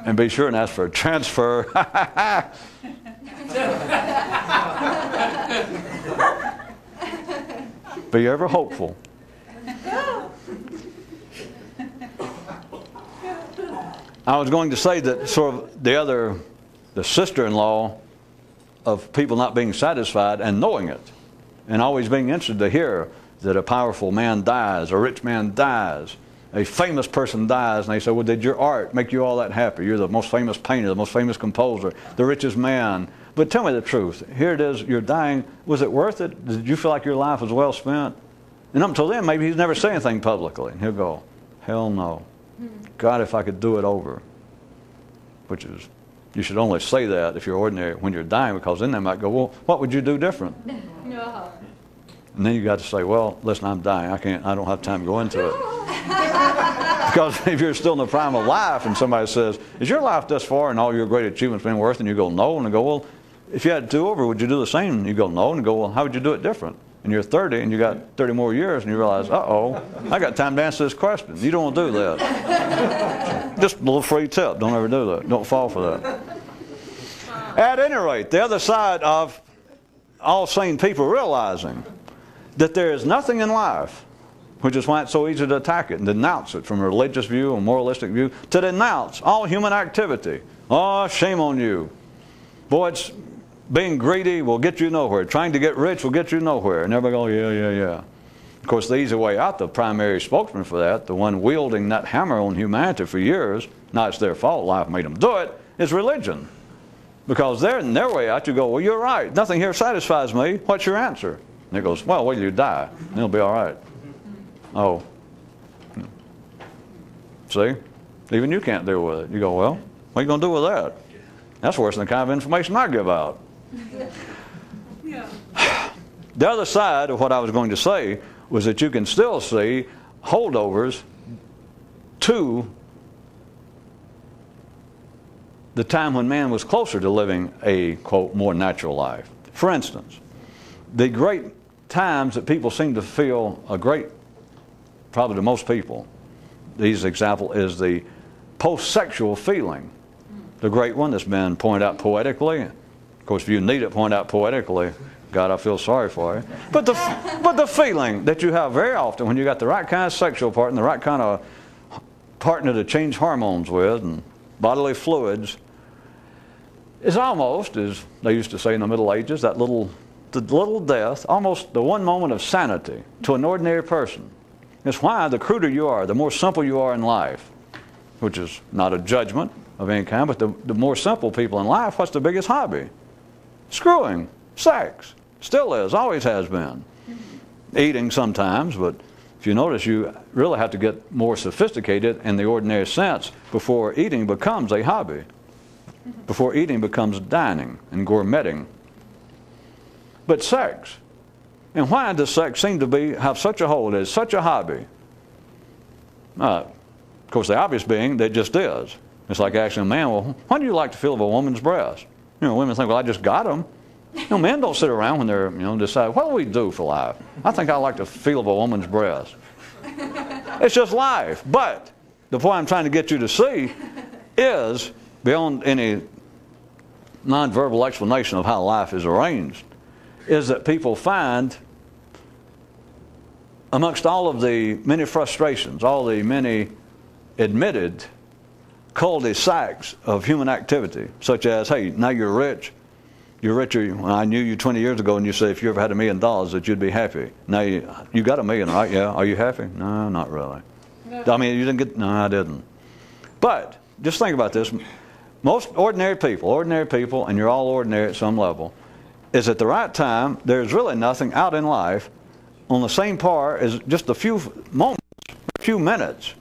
And be sure and ask for a transfer. Be ever hopeful. I was going to say that sort of the sister-in-law of people not being satisfied and knowing it, and always being interested to hear that a powerful man dies, a rich man dies, a famous person dies, and they say, well, did your art make you all that happy? You're the most famous painter, the most famous composer, the richest man. But tell me the truth. Here it is, you're dying. Was it worth it? Did you feel like your life was well spent? And up until then, maybe he's never said anything publicly. And he'll go, hell no. God, if I could do it over. Which is, you should only say that if you're ordinary when you're dying, because then they might go, well, what would you do different? No. And then you got to say, well, listen, I'm dying. I don't have time to go into it. Because if you're still in the prime of life and somebody says, is your life thus far and all your great achievements been worth it? And you go, no. And they go, well, if you had to do over, would you do the same? And you go, no. And you go, well, how would you do it different? And you're 30 and you got 30 more years and you realize, uh-oh, I got time to answer this question. You don't want to do that. Just a little free tip. Don't ever do that. Don't fall for that. At any rate, the other side of all sane people realizing that there is nothing in life, which is why it's so easy to attack it and denounce it from a religious view, a moralistic view, to denounce all human activity. Oh, shame on you. Boy, it's being greedy will get you nowhere. Trying to get rich will get you nowhere. And everybody go, yeah. Of course, the easy way out, the primary spokesman for that, the one wielding that hammer on humanity for years, not it's their fault, life made them do it, is religion. Because they're in their way out, you go, well, you're right. Nothing here satisfies me. What's your answer? And it goes, well, wait till you die. And it'll be all right. Oh. See? Even you can't deal with it. You go, well, what are you going to do with that? That's worse than the kind of information I give out. Yeah. The other side of what I was going to say was that you can still see holdovers to the time when man was closer to living a, quote, more natural life. For instance, the great times that people seem to feel probably to most people, these example is the post-sexual feeling. The great one that's been pointed out poetically. Of course, if you need it pointed out poetically, God, I feel sorry for you. But the feeling that you have very often when you got the right kind of sexual partner and the right kind of partner to change hormones with and bodily fluids is almost, as they used to say in the Middle Ages, the little death, almost the one moment of sanity to an ordinary person. It's why the cruder you are, the more simple you are in life, which is not a judgment of any kind, but the more simple people in life, what's the biggest hobby? Screwing, sex. Still is, always has been. Eating sometimes, but if you notice, you really have to get more sophisticated in the ordinary sense before eating becomes a hobby, before eating becomes dining and gourmetting. But sex. And why does sex seem to have such a hold? It's such a hobby. Of course, the obvious being that it just is. It's like asking a man, well, why do you like to feel of a woman's breast? You know, women think, well, I just got them. You know, men don't sit around when they're, decide, what do we do for life? I think I like to feel of a woman's breast. It's just life. But the point I'm trying to get you to see is, beyond any nonverbal explanation of how life is arranged, is that people find, amongst all of the many frustrations, all the many admitted cul-de-sacs of human activity, such as, hey, now you're rich. You're richer. When I knew you 20 years ago and you said if you ever had $1 million that you'd be happy. Now you got $1 million, right? Yeah. Are you happy? No, not really. I mean, you didn't get, no, I didn't. But just think about this. Most ordinary people, and you're all ordinary at some level, is at the right time, there's really nothing out in life on the same par as just a few moments, a few minutes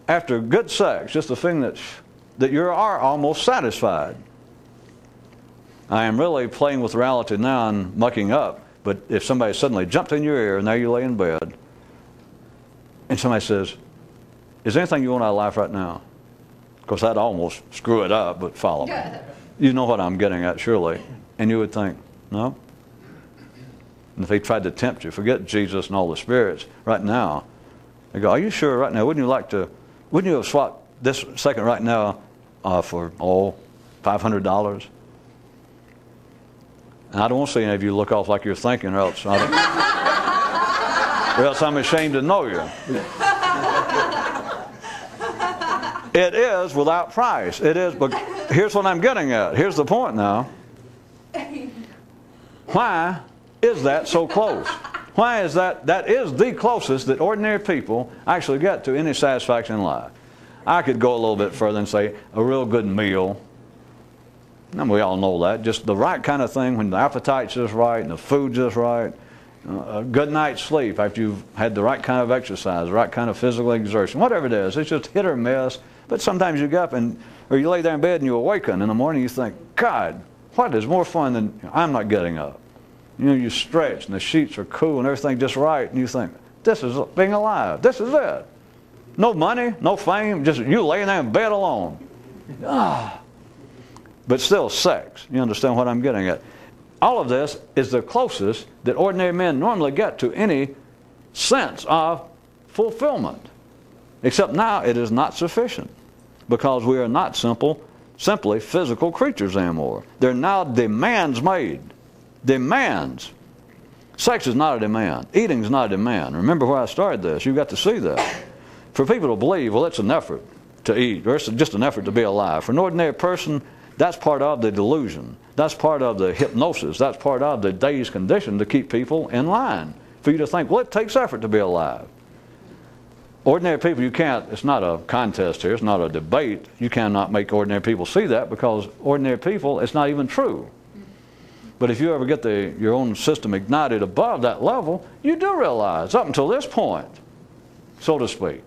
after good sex, just the thing that you are almost satisfied. I am really playing with reality now and mucking up, but if somebody suddenly jumped in your ear and now you lay in bed and somebody says, is there anything you want out of life right now? Of course, that'd almost screw it up, but follow me. You know what I'm getting at, surely. And you would think, no? And if he tried to tempt you, forget Jesus and all the spirits right now. They go, are you sure right now? Wouldn't you have swapped this second right now for, $500? And I don't want to see any of you look off like you're thinking, or else I'm ashamed to know you. It is without price. It is, but here's what I'm getting at. Here's the point now. Why is that so close? Why is that? That is the closest that ordinary people actually get to any satisfaction in life. I could go a little bit further and say a real good meal. And we all know that. Just the right kind of thing when the appetite's just right and the food's just right. A good night's sleep after you've had the right kind of exercise, the right kind of physical exertion, whatever it is. It's just hit or miss. But sometimes you get up or you lay there in bed and you awaken in the morning, you think, God, what is more fun than I'm not getting up? You stretch and the sheets are cool and everything just right, and you think, this is being alive. This is it. No money, no fame, just you laying there in bed alone. But still sex. You understand what I'm getting at? All of this is the closest that ordinary men normally get to any sense of fulfillment. Except now it is not sufficient, because we are not simply physical creatures anymore. There are now demands made. Demands. Sex is not a demand. Eating is not a demand. Remember where I started this. You've got to see that. For people to believe, well, it's an effort to eat, or it's just an effort to be alive. For an ordinary person, that's part of the delusion. That's part of the hypnosis. That's part of the dazed condition to keep people in line. For you to think, well, it takes effort to be alive. Ordinary people, you can't, it's not a contest here, it's not a debate. You cannot make ordinary people see that, because ordinary people, it's not even true. But if you ever get your own system ignited above that level, you do realize, up until this point, so to speak,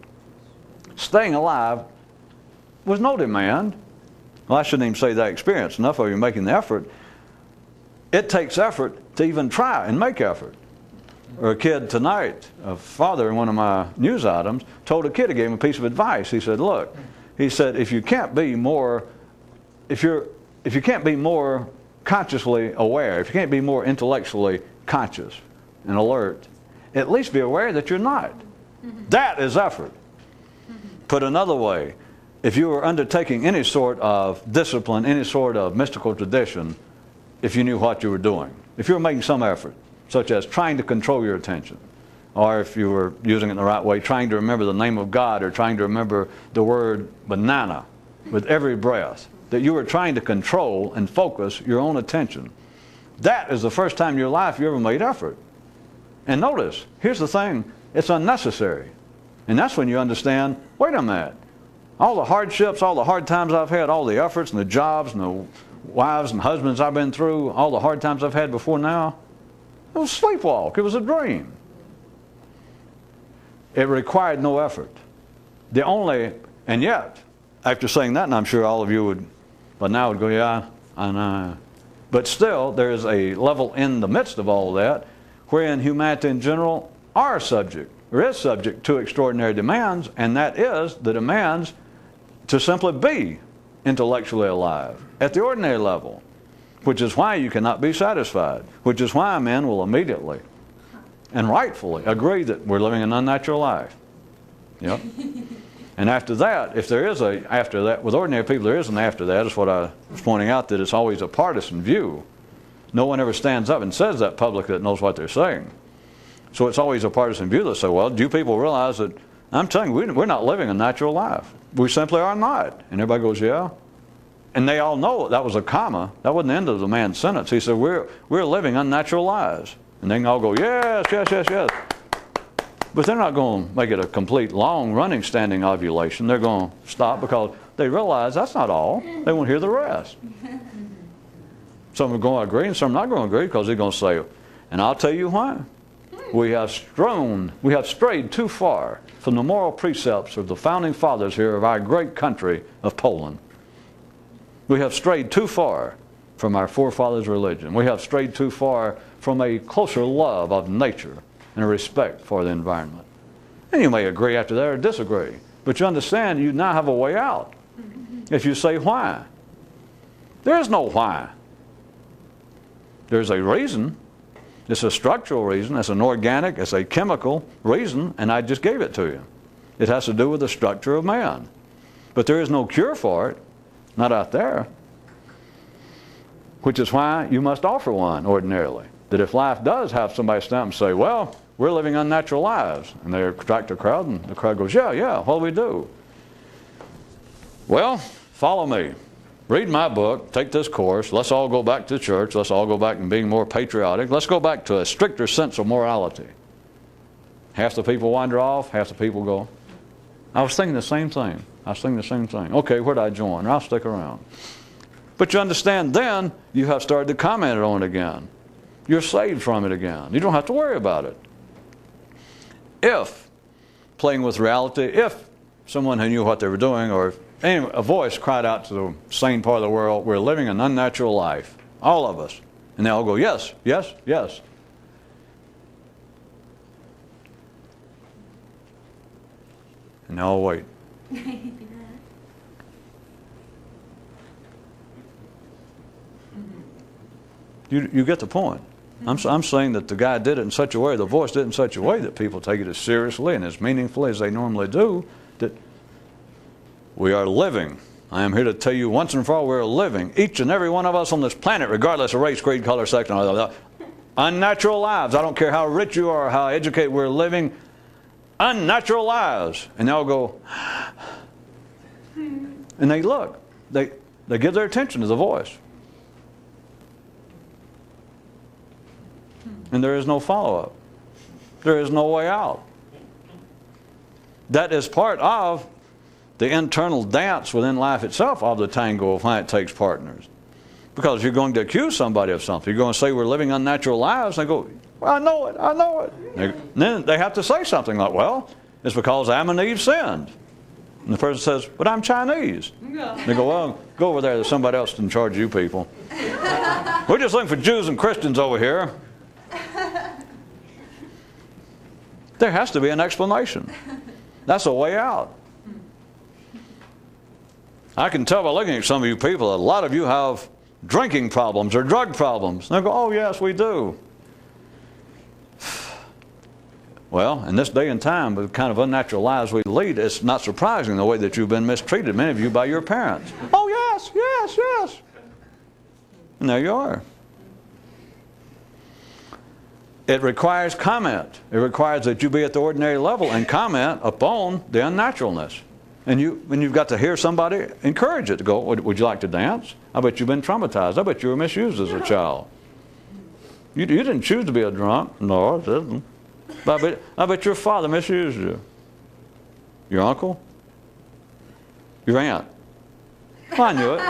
staying alive was no demand. Well, I shouldn't even say that experience. Enough of you making the effort. It takes effort to even try and make effort. Or a kid tonight, a father in one of my news items, told a kid, he gave him a piece of advice. He said, look, he said, if you can't be more consciously aware, if you can't be more intellectually conscious and alert, at least be aware that you're not. That is effort. Put another way, if you were undertaking any sort of discipline, any sort of mystical tradition, if you knew what you were doing, if you were making some effort, such as trying to control your attention, or if you were using it in the right way, trying to remember the name of God, or trying to remember the word banana with every breath, that you were trying to control and focus your own attention. That is the first time in your life you ever made effort. And notice, here's the thing, it's unnecessary. And that's when you understand, wait a minute, all the hardships, all the hard times I've had, all the efforts and the jobs and the wives and husbands I've been through, all the hard times I've had before now, it was sleepwalk, it was a dream. It required no effort. And yet, after saying that, and I'm sure all of you would, but now would go, yeah, I know. But still, there is a level in the midst of all that, wherein humanity in general is subject to extraordinary demands, and that is the demands to simply be intellectually alive at the ordinary level, which is why you cannot be satisfied, which is why men will immediately and rightfully agree that we're living an unnatural life. Yep. And after that, if there is after that, with ordinary people there is an after that. That's what I was pointing out, that it's always a partisan view. No one ever stands up and says that publicly that knows what they're saying. So it's always a partisan view that say, well, do you people realize that, I'm telling you, we're not living a natural life. We simply are not. And everybody goes, yeah. And they all know that was a comma. That wasn't the end of the man's sentence. He said, we're living unnatural lives. And they can all go, yes, yes, yes, yes. But they're not going to make it a complete long running standing ovulation. They're going to stop because they realize that's not all. They won't hear the rest. Some are going to agree and some are not going to agree because they're going to say, and I'll tell you why. We have strayed too far from the moral precepts of the founding fathers here of our great country of Poland. We have strayed too far from our forefathers' religion. We have strayed too far from a closer love of nature and a respect for the environment. And you may agree after that or disagree, but you understand you now have a way out. If you say why. There is no why. There's a reason. It's a structural reason, it's an organic, it's a chemical reason, and I just gave it to you. It has to do with the structure of man. But there is no cure for it, not out there. Which is why you must offer one ordinarily. That if life does have somebody stand up and say, well, we're living unnatural lives, and they attract a crowd, and the crowd goes, yeah, what do we do? Well, follow me. Read my book, take this course, let's all go back to church, let's all go back and being more patriotic, let's go back to a stricter sense of morality. Half the people wander off, half the people go. I was thinking the same thing. Okay, where do I join? I'll stick around. But you understand then, you have started to comment on it again. You're saved from it again. You don't have to worry about it. If, playing with reality, if someone who knew what they were doing, or anyway, a voice cried out to the sane part of the world, we're living an unnatural life, all of us. And they all go, yes, yes, yes. And they all wait. You get the point. I'm saying that the guy did it in such a way, the voice did it in such a way that people take it as seriously and as meaningfully as they normally do, that we are living. I am here to tell you once and for all, we're living, each and every one of us on this planet, regardless of race, creed, color, sex, and all that, unnatural lives. I don't care how rich you are or how educated, we're living unnatural lives. And they'll go, and they look. They give their attention to the voice. And there is no follow-up. There is no way out. That is part of the internal dance within life itself of the tango of why it takes partners. Because you're going to accuse somebody of something. You're going to say we're living unnatural lives. And they go, well, I know it. And then they have to say something like, well, it's because Adam and Eve sinned. And the person says, but I'm Chinese. They go, well, go over there. There's somebody else in charge of you people. We're just looking for Jews and Christians over here. There has to be an explanation. That's a way out. I can tell by looking at some of you people that a lot of you have drinking problems or drug problems. And they go, oh yes, we do. Well, in this day and time, with the kind of unnatural lives we lead, it's not surprising the way that you've been mistreated, many of you, by your parents. Oh, yes, yes, yes. And there you are. It requires comment. It requires that you be at the ordinary level and comment upon the unnaturalness. And when you've got to hear somebody encourage it to go, would you like to dance? I bet you've been traumatized. I bet you were misused as a child. You didn't choose to be a drunk. No, I didn't. But I bet your father misused you. Your uncle? Your aunt? Well, I knew it.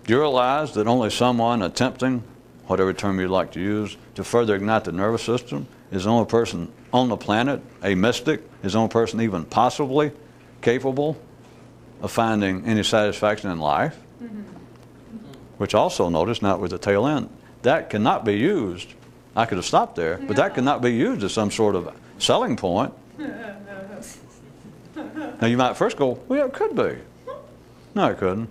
Do you realize that only someone attempting, whatever term you'd like to use, to further ignite the nervous system is the only person on the planet, a mystic, is the only person even possibly capable of finding any satisfaction in life? Mm-hmm. Which also, notice, not with the tail end, that cannot be used. I could have stopped there, but that cannot be used as some sort of selling point. Now you might first go, well, yeah, it could be. No, it couldn't.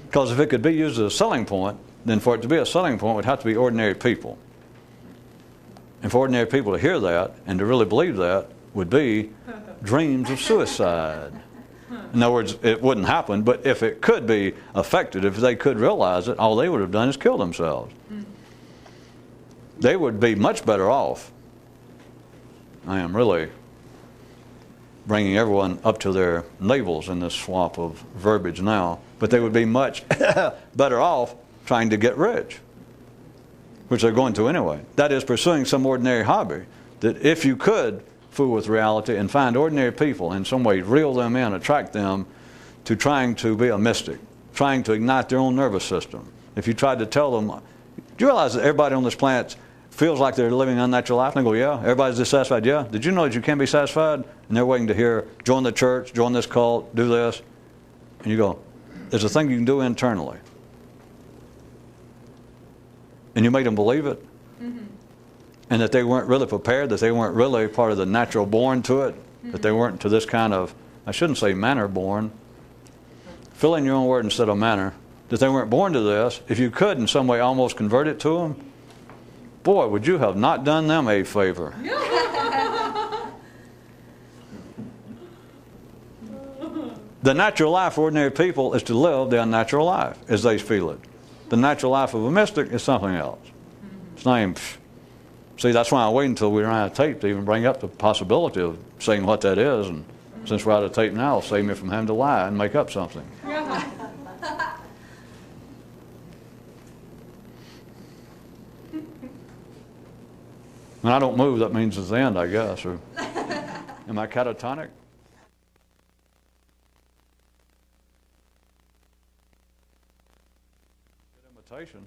Because if it could be used as a selling point, then for it to be a selling point, it would have to be ordinary people. And for ordinary people to hear that and to really believe that would be dreams of suicide. In other words, it wouldn't happen, but if it could be affected, if they could realize it, all they would have done is kill themselves. They would be much better off. I am really bringing everyone up to their navels in this swamp of verbiage now, but they would be much better off trying to get rich, which they're going to anyway. That is, pursuing some ordinary hobby, that if you could fool with reality and find ordinary people, in some way reel them in, attract them to trying to be a mystic, trying to ignite their own nervous system. If you tried to tell them, do you realize that everybody on this planet feels like they're living an unnatural life? And they go, yeah. Everybody's dissatisfied? Yeah. Did you know that you can't be satisfied? And they're waiting to hear, join the church, join this cult, do this. And you go, there's a thing you can do internally. And you made them believe it. Mm-hmm. And that they weren't really prepared, that they weren't really part of the natural born to it, mm-hmm. that they weren't to this kind of, I shouldn't say manner born. Fill in your own word instead of manner. That they weren't born to this. If you could in some way almost convert it to them, boy, would you have not done them a favor. The natural life for ordinary people is to live the unnatural life as they feel it. The natural life of a mystic is something else. It's not even, see, that's why I wait until we run out of tape to even bring up the possibility of saying what that is. And since we're out of tape now, it'll save me from having to lie and make up something. When I don't move, that means it's the end, I guess. Or am I catatonic? Good imitation.